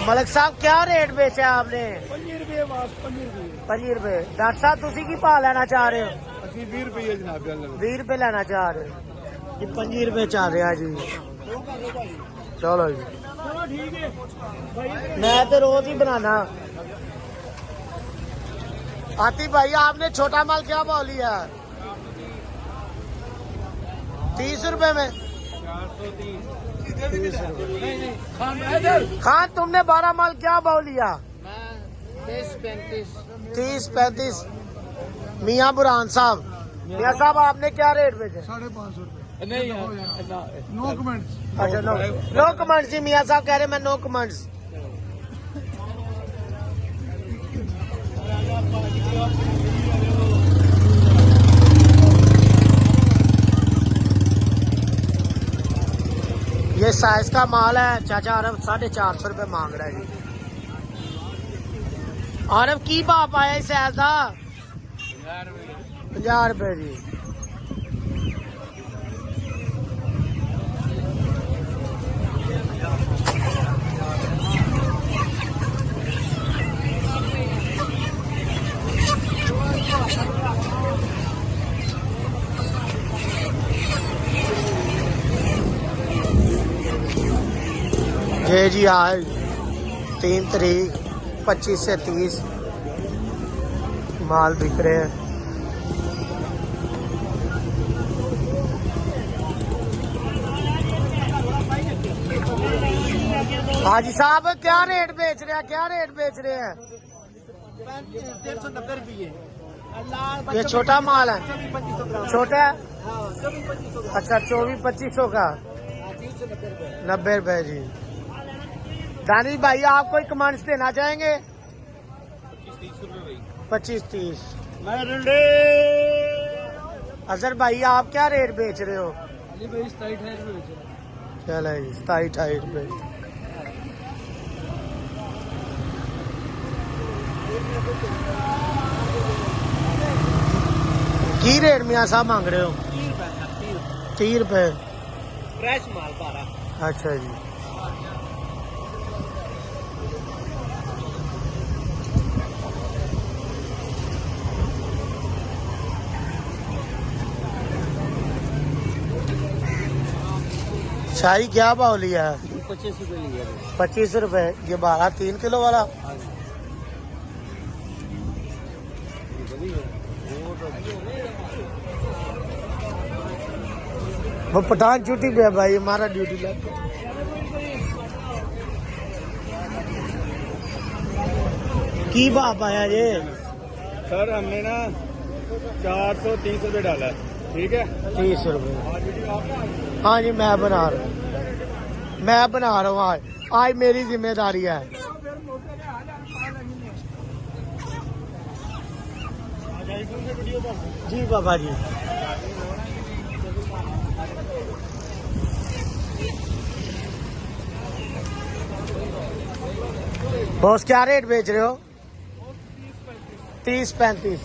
मलिक साहब क्या रेट बेचा आपने? 25 रुपए बस 25 रुपए। डॉक्टर साहब तुसी की भाव लेना चाह रहे हो? ਅਸੀਂ 20 रुपए जनाब 20 रुपए लेना चाह रहे हो जी? 25 रुपए चल रहा जी। चलो जी ठीक है मैं तो रोज ही बनाना। आती भाई आपने छोटा माल क्या भाव लिया? 30 रुपए में। 430 खान तुमने 12 माल क्या भाव लिया? 30-35। मियाँ बुरहान साहब, मियाँ साहब आपने क्या रेट बेचे? 550 रुपए नहीं नो कमेंट्स। अच्छा नो कमेंट्स जी। मियाँ साहब कह रहे मैं नो कमेंट्स। ये साइज का माल है चाचा। अरब 450 रुपए मांग रहा है जी। अरब की भाव पाया इस साइज का? 50 रुपए जी। ये जी आज 3 तारीख 25 से 30 माल बिक रहे हैं। हाजी साहब क्या रेट बेच रहे हैं? क्या रेट बेच रहे हैं? 390 रुपये। ये छोटा माल है? छोटा है? अच्छा 24-25 का 90 रुपए जी। दानिश भाई आप कोई कमेंट्स देना चाहेंगे? 25-30। अजहर भाई आप क्या रेट बेच रहे हो? चलो जी 27-28 रुपए। की रेट मियाँ साहब मांग रहे हो? 30 रुपए फ्रेश माल पारा। अच्छा जी। शाही क्या भाव लिया है? 25 रुपए लिया। 25 रुपए। ये 3 किलो वाला। वो पठान छुट्टी पे है भाई, हमारा ड्यूटी लग। की भाव पाया ये? सर हमने ना 430 रुपए डाला है। ठीक है 30 रुपए। हाँ जी मैं बना रहा हूँ आज मेरी जिम्मेदारी है। जी बाबा जी। बॉस क्या रेट बेच रहे हो? 30-35।